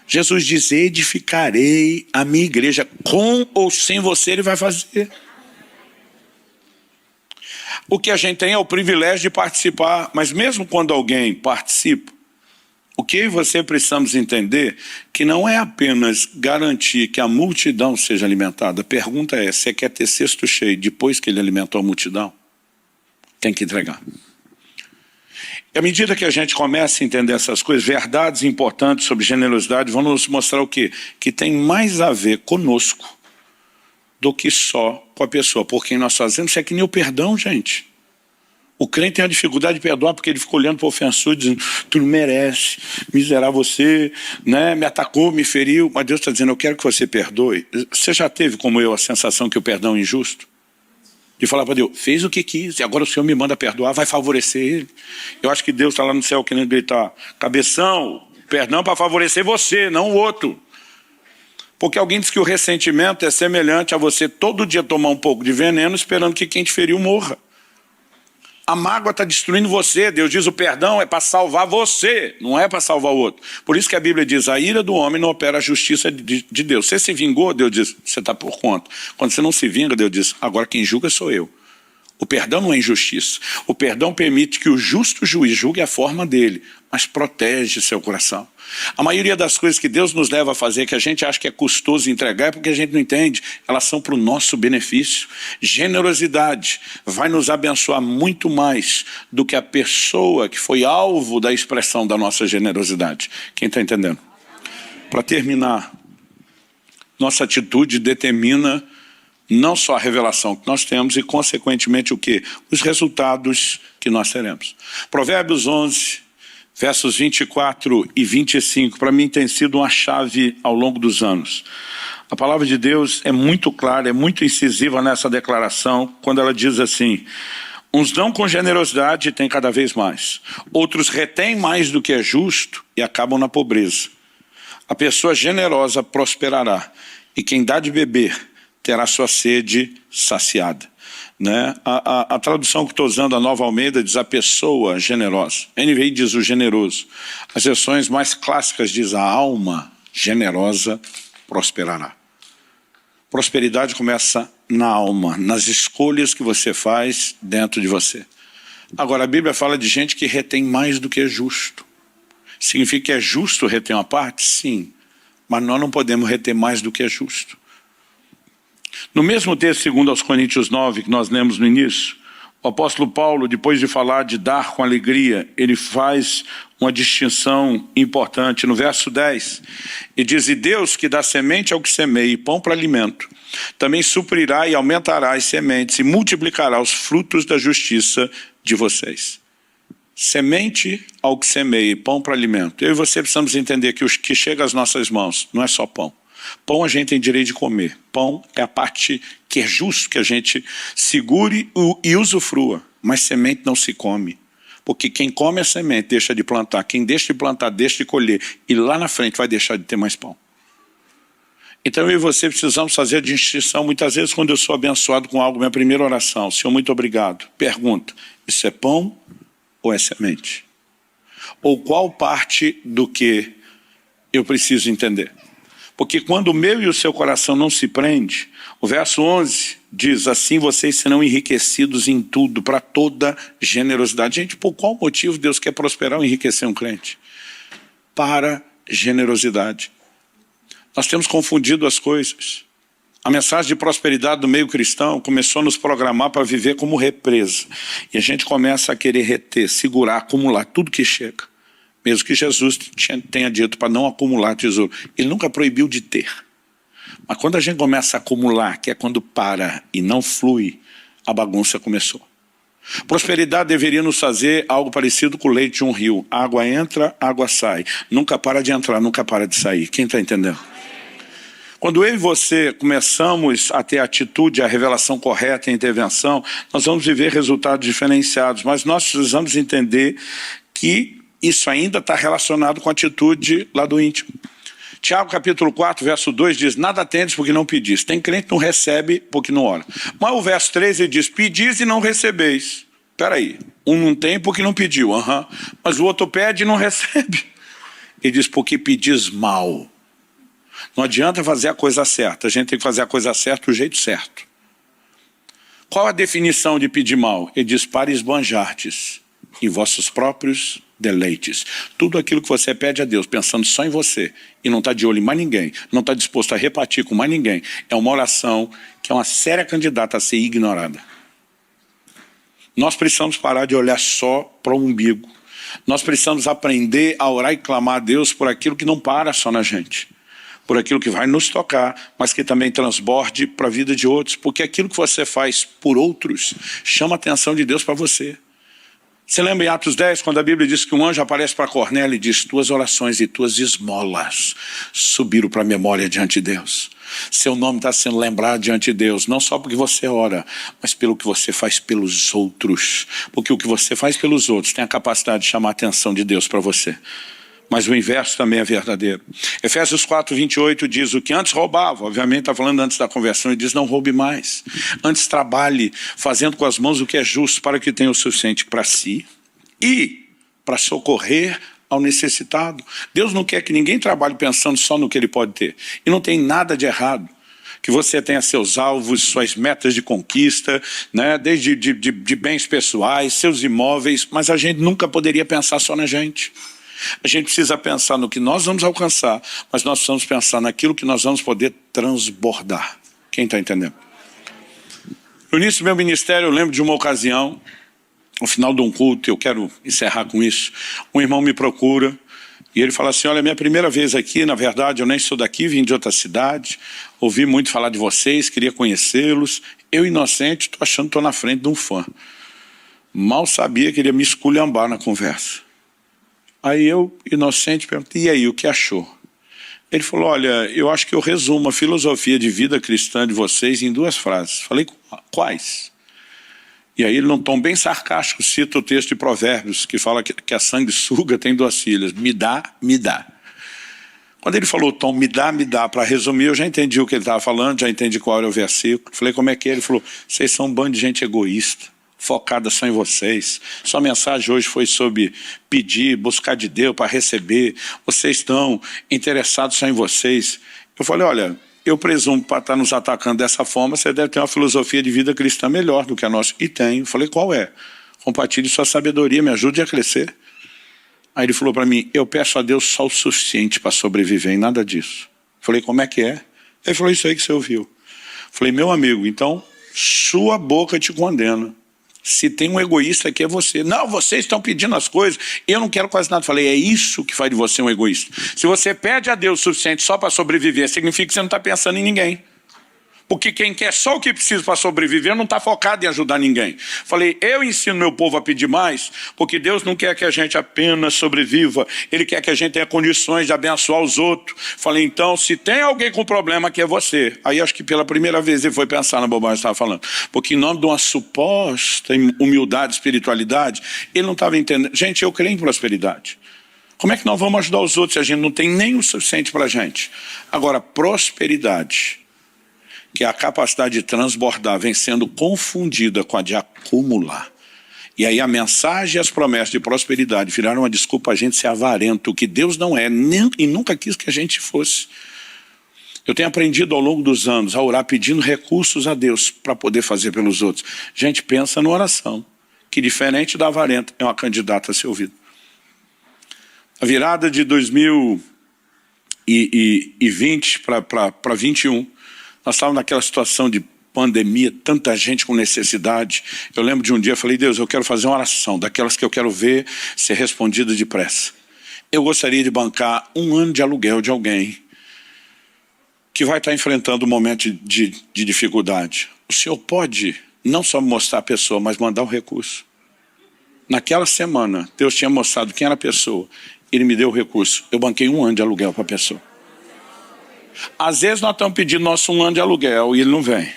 Jesus diz, edificarei a minha igreja, com ou sem você ele vai fazer. O que a gente tem é o privilégio de participar, mas mesmo quando alguém participa, o que eu e você precisamos entender que não é apenas garantir que a multidão seja alimentada. A pergunta é, você quer ter cesto cheio depois que ele alimentou a multidão? Tem que entregar. E à medida que a gente começa a entender essas coisas, verdades importantes sobre generosidade vão nos mostrar o quê? Que tem mais a ver conosco do que só com a pessoa por quem nós fazemos. Isso é que nem o perdão, gente. O crente tem a dificuldade de perdoar porque ele fica olhando para o ofensor dizendo, tu não merece, miserável você, né? Me atacou, me feriu. Mas Deus está dizendo, eu quero que você perdoe. Você já teve, como eu, a sensação que o perdão é injusto? De falar para Deus, fez o que quis, e agora o Senhor me manda perdoar, vai favorecer ele. Eu acho que Deus está lá no céu querendo gritar, cabeção, perdão para favorecer você, não o outro. Porque alguém diz que o ressentimento é semelhante a você todo dia tomar um pouco de veneno esperando que quem te feriu morra. A mágoa está destruindo você. Deus diz o perdão é para salvar você, não é para salvar o outro. Por isso que a Bíblia diz, a ira do homem não opera a justiça de Deus. Você se vingou, Deus diz, você está por conta. Quando você não se vinga, Deus diz, agora quem julga sou eu. O perdão não é injustiça. O perdão permite que o justo juiz julgue a forma dele, mas protege seu coração. A maioria das coisas que Deus nos leva a fazer, que a gente acha que é custoso entregar, é porque a gente não entende. Elas são para o nosso benefício. Generosidade vai nos abençoar muito mais do que a pessoa que foi alvo da expressão da nossa generosidade. Quem está entendendo? Para terminar, nossa atitude determina não só a revelação que nós temos e, consequentemente, o quê? Os resultados que nós teremos. Provérbios 11, versos 24 e 25, para mim tem sido uma chave ao longo dos anos. A palavra de Deus é muito clara, é muito incisiva nessa declaração, quando ela diz assim, uns dão com generosidade e têm cada vez mais. Outros retêm mais do que é justo e acabam na pobreza. A pessoa generosa prosperará e quem dá de beber terá sua sede saciada. Né? A tradução que estou usando, a Nova Almeida, diz a pessoa generosa. A NVI diz o generoso. As versões mais clássicas diz a alma generosa prosperará. Prosperidade começa na alma, nas escolhas que você faz dentro de você. Agora, a Bíblia fala de gente que retém mais do que é justo. Significa que é justo reter uma parte? Sim. Mas nós não podemos reter mais do que é justo. No mesmo texto, segundo aos Coríntios 9, que nós lemos no início, o apóstolo Paulo, depois de falar de dar com alegria, ele faz uma distinção importante. No verso 10, ele diz, e Deus que dá semente ao que semeia e pão para alimento, também suprirá e aumentará as sementes e multiplicará os frutos da justiça de vocês. Semente ao que semeia e pão para alimento. Eu e você precisamos entender que o que chega às nossas mãos não é só pão. Pão a gente tem direito de comer. Pão é a parte que é justo que a gente segure e usufrua. Mas semente não se come. Porque quem come a semente deixa de plantar. Quem deixa de plantar, deixa de colher. E lá na frente vai deixar de ter mais pão. Então eu e você precisamos fazer a distinção. Muitas vezes quando eu sou abençoado com algo, minha primeira oração, Senhor, muito obrigado. Pergunta, isso é pão ou é semente? Ou qual parte do que eu preciso entender? Porque quando o meu e o seu coração não se prende, o verso 11 diz, assim vocês serão enriquecidos em tudo, para toda generosidade. Gente, por qual motivo Deus quer prosperar ou enriquecer um crente? Para generosidade. Nós temos confundido as coisas. A mensagem de prosperidade do meio cristão começou a nos programar para viver como represa. E a gente começa a querer reter, segurar, acumular tudo que chega. Mesmo que Jesus tenha dito para não acumular tesouro. Ele nunca proibiu de ter. Mas quando a gente começa a acumular, que é quando para e não flui, a bagunça começou. Prosperidade deveria nos fazer algo parecido com o leite de um rio. Água entra, água sai. Nunca para de entrar, nunca para de sair. Quem está entendendo? Quando eu e você começamos a ter a atitude, a revelação correta e a intervenção, nós vamos viver resultados diferenciados, mas nós precisamos entender que isso ainda está relacionado com a atitude lá do íntimo. Tiago capítulo 4, verso 2 diz, nada tendes porque não pedis. Tem crente que não recebe porque não ora. Mas o verso 3 ele diz, pedis e não recebeis. Espera aí, um não tem porque não pediu, mas o outro pede e não recebe. Ele diz, porque pedis mal. Não adianta fazer a coisa certa, a gente tem que fazer a coisa certa do jeito certo. Qual a definição de pedir mal? Ele diz, para esbanjartes em vossos próprios deleites. Tudo aquilo que você pede a Deus, pensando só em você, e não está de olho em mais ninguém, não está disposto a repartir com mais ninguém, é uma oração que é uma séria candidata a ser ignorada. Nós precisamos parar de olhar só para o umbigo. Nós precisamos aprender a orar e clamar a Deus por aquilo que não para só na gente, por aquilo que vai nos tocar, mas que também transborde para a vida de outros, porque aquilo que você faz por outros chama a atenção de Deus para você. Você lembra em Atos 10, quando a Bíblia diz que um anjo aparece para Cornélio e diz, tuas orações e tuas esmolas subiram para a memória diante de Deus. Seu nome está sendo lembrado diante de Deus, não só porque você ora, mas pelo que você faz pelos outros. Porque o que você faz pelos outros tem a capacidade de chamar a atenção de Deus para você. Mas o inverso também é verdadeiro. Efésios 4, 28 diz, o que antes roubava, obviamente está falando antes da conversão, ele diz, não roube mais. Antes trabalhe, fazendo com as mãos o que é justo, para que tenha o suficiente para si e para socorrer ao necessitado. Deus não quer que ninguém trabalhe pensando só no que ele pode ter. E não tem nada de errado que você tenha seus alvos, suas metas de conquista, né? Desde de bens pessoais, seus imóveis, mas a gente nunca poderia pensar só na gente. A gente precisa pensar no que nós vamos alcançar, mas nós precisamos pensar naquilo que nós vamos poder transbordar. Quem está entendendo? No início do meu ministério, eu lembro de uma ocasião, no final de um culto, eu quero encerrar com isso, um irmão me procura e ele fala assim, olha, é minha primeira vez aqui, na verdade eu nem sou daqui, vim de outra cidade, ouvi muito falar de vocês, queria conhecê-los, eu inocente, estou achando que estou na frente de um fã. Mal sabia que ele ia me esculhambar na conversa. Aí eu, inocente, perguntei, e aí, o que achou? Ele falou, olha, eu acho que eu resumo a filosofia de vida cristã de vocês em 2 frases. Falei, quais? E aí ele, num tom bem sarcástico, cita o texto de Provérbios, que fala que a sanguessuga tem 2 filhas, me dá, me dá. Quando ele falou o tom me dá, para resumir, eu já entendi o que ele estava falando, já entendi qual era o versículo. Falei, como é que é? Ele falou, vocês são um bando de gente egoísta, focada só em vocês. Sua mensagem hoje foi sobre pedir, buscar de Deus para receber. Vocês estão interessados só em vocês. Eu falei, olha, eu presumo para estar nos atacando dessa forma, você deve ter uma filosofia de vida cristã melhor do que a nossa. E tenho. Eu falei, qual é? Compartilhe sua sabedoria, me ajude a crescer. Aí ele falou para mim, eu peço a Deus só o suficiente para sobreviver, e nada disso. Eu falei, como é que é? Ele falou, isso aí que você ouviu. Eu falei, meu amigo, então sua boca te condena. Se tem um egoísta aqui é você. Não, vocês estão pedindo as coisas, eu não quero quase nada. Falei, é isso que faz de você um egoísta. Se você pede a Deus o suficiente só para sobreviver, significa que você não está pensando em ninguém. Porque quem quer só o que precisa para sobreviver não está focado em ajudar ninguém. Falei, eu ensino meu povo a pedir mais, porque Deus não quer que a gente apenas sobreviva, Ele quer que a gente tenha condições de abençoar os outros. Falei, então, se tem alguém com problema, que é você. Aí acho que pela primeira vez ele foi pensar na bobagem que estava falando. Porque em nome de uma suposta humildade, espiritualidade, ele não estava entendendo. Gente, eu creio em prosperidade. Como é que nós vamos ajudar os outros se a gente não tem nem o suficiente para a gente? Agora, prosperidade, que é a capacidade de transbordar, vem sendo confundida com a de acumular. E aí a mensagem e as promessas de prosperidade viraram uma desculpa a gente ser avarento, o que Deus não é, nem, e nunca quis que a gente fosse. Eu tenho aprendido ao longo dos anos a orar pedindo recursos a Deus para poder fazer pelos outros. Gente, pensa na oração, que diferente da avarenta, é uma candidata a ser ouvida. A virada de 2020 para 21, nós estávamos naquela situação de pandemia, tanta gente com necessidade. Eu lembro de um dia, eu falei, Deus, eu quero fazer uma oração, daquelas que eu quero ver ser respondida depressa. Eu gostaria de bancar 1 ano de aluguel de alguém que vai estar enfrentando um momento de dificuldade. O Senhor pode não só mostrar a pessoa, mas mandar o recurso. Naquela semana, Deus tinha mostrado quem era a pessoa. Ele me deu o recurso. Eu banquei 1 ano de aluguel para a pessoa. Às vezes nós estamos pedindo nosso 1 ano de aluguel e ele não vem.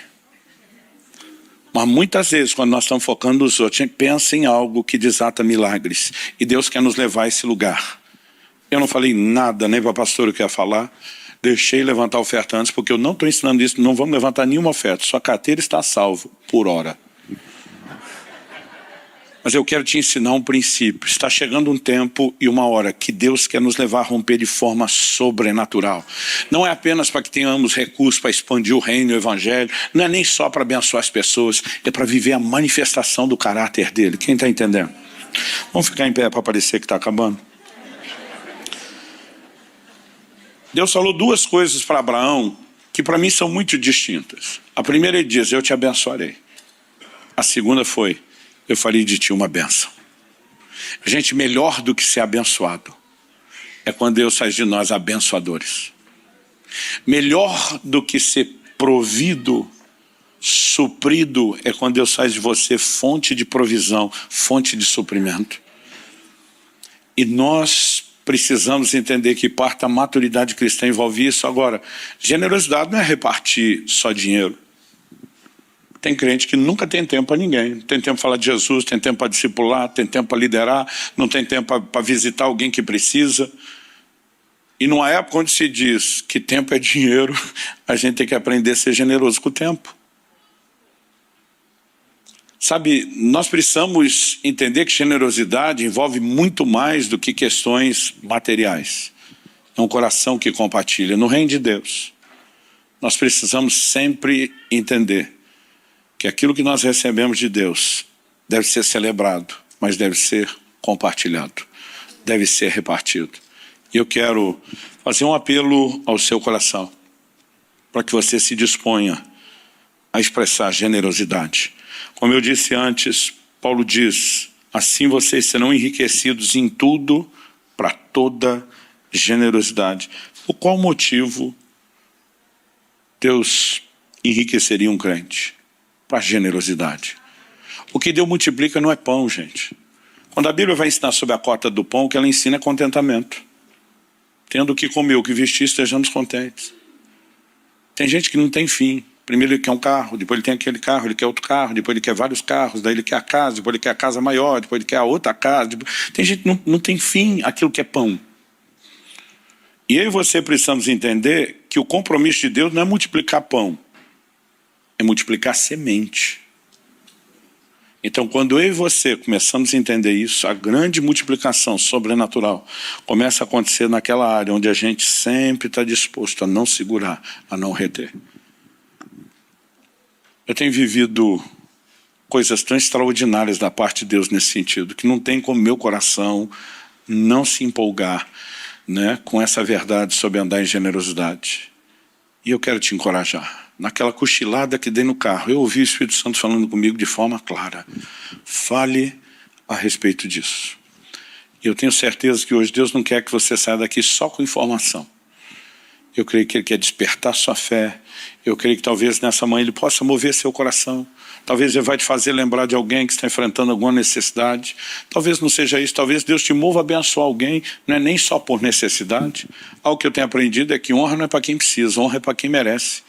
Mas muitas vezes, quando nós estamos focando nos outros, a gente pensa em algo que desata milagres. E Deus quer nos levar a esse lugar. Eu não falei nada, nem para a pastora que ia falar. Deixei levantar a oferta antes, porque eu não estou ensinando isso. Não vamos levantar nenhuma oferta. Sua carteira está salvo por hora. Mas eu quero te ensinar um princípio. Está chegando um tempo e uma hora que Deus quer nos levar a romper de forma sobrenatural. Não é apenas para que tenhamos recursos para expandir o reino e o evangelho. Não é nem só para abençoar as pessoas. É para viver a manifestação do caráter dele. Quem está entendendo? Vamos ficar em pé para parecer que está acabando. Deus falou duas coisas para Abraão que para mim são muito distintas. A primeira ele diz, eu te abençoarei. A segunda foi, eu farei de ti uma bênção. Gente, melhor do que ser abençoado é quando Deus faz de nós abençoadores. Melhor do que ser provido, suprido, é quando Deus faz de você fonte de provisão, fonte de suprimento. E nós precisamos entender que parte da maturidade cristã envolve isso. Agora, generosidade não é repartir só dinheiro. Tem crente que nunca tem tempo para ninguém. Não tem tempo para falar de Jesus, tem tempo para discipular, tem tempo para liderar, não tem tempo para visitar alguém que precisa. E numa época onde se diz que tempo é dinheiro, a gente tem que aprender a ser generoso com o tempo. Sabe, nós precisamos entender que generosidade envolve muito mais do que questões materiais. É um coração que compartilha. No reino de Deus, nós precisamos sempre entender que aquilo que nós recebemos de Deus deve ser celebrado, mas deve ser compartilhado, deve ser repartido. E eu quero fazer um apelo ao seu coração, para que você se disponha a expressar generosidade. Como eu disse antes, Paulo diz, assim vocês serão enriquecidos em tudo para toda generosidade. Por qual motivo Deus enriqueceria um crente? Para generosidade. O que Deus multiplica não é pão, gente. Quando a Bíblia vai ensinar sobre a cota do pão, o que ela ensina é contentamento. Tendo o que comer, o que vestir, estejamos contentes. Tem gente que não tem fim. Primeiro ele quer um carro, depois ele tem aquele carro, ele quer outro carro, depois ele quer vários carros, daí ele quer a casa, depois ele quer a casa maior, depois ele quer a outra casa. Tem gente que não tem fim aquilo que é pão. E eu e você precisamos entender que o compromisso de Deus não é multiplicar pão, é multiplicar semente. Então, quando eu e você começamos a entender isso, a grande multiplicação sobrenatural começa a acontecer naquela área onde a gente sempre está disposto a não segurar, a não reter. Eu tenho vivido coisas tão extraordinárias da parte de Deus nesse sentido, que não tem como meu coração não se empolgar, né, com essa verdade sobre andar em generosidade. E eu quero te encorajar. Naquela cochilada que dei no carro, eu ouvi o Espírito Santo falando comigo de forma clara. Fale a respeito disso. E eu tenho certeza que hoje Deus não quer que você saia daqui só com informação. Eu creio que Ele quer despertar sua fé. Eu creio que talvez nessa manhã Ele possa mover seu coração. Talvez Ele vai te fazer lembrar de alguém que está enfrentando alguma necessidade. Talvez não seja isso. Talvez Deus te mova a abençoar alguém. Não é nem só por necessidade. Algo que eu tenho aprendido é que honra não é para quem precisa, honra é para quem merece.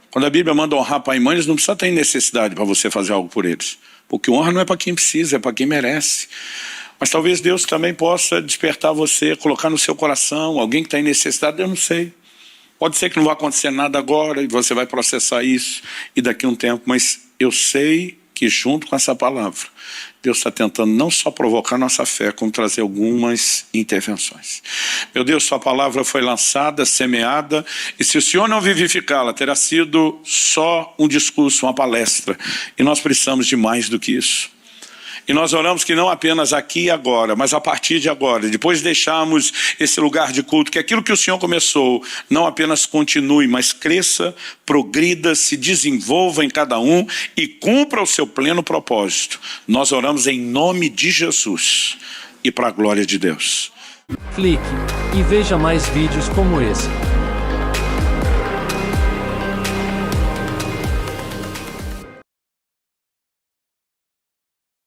Quando a Bíblia manda honrar pai e mãe, eles não precisam ter necessidade para você fazer algo por eles. Porque honra não é para quem precisa, é para quem merece. Mas talvez Deus também possa despertar você, colocar no seu coração alguém que está em necessidade, eu não sei. Pode ser que não vai acontecer nada agora e você vai processar isso e daqui a um tempo, mas eu sei que junto com essa palavra, Deus está tentando não só provocar nossa fé, como trazer algumas intervenções. Meu Deus, sua palavra foi lançada, semeada, e se o Senhor não vivificá-la, terá sido só um discurso, uma palestra. E nós precisamos de mais do que isso. E nós oramos que não apenas aqui e agora, mas a partir de agora, depois de deixarmos esse lugar de culto, que aquilo que o Senhor começou não apenas continue, mas cresça, progrida, se desenvolva em cada um e cumpra o seu pleno propósito. Nós oramos em nome de Jesus e para a glória de Deus. Clique e veja mais vídeos como esse.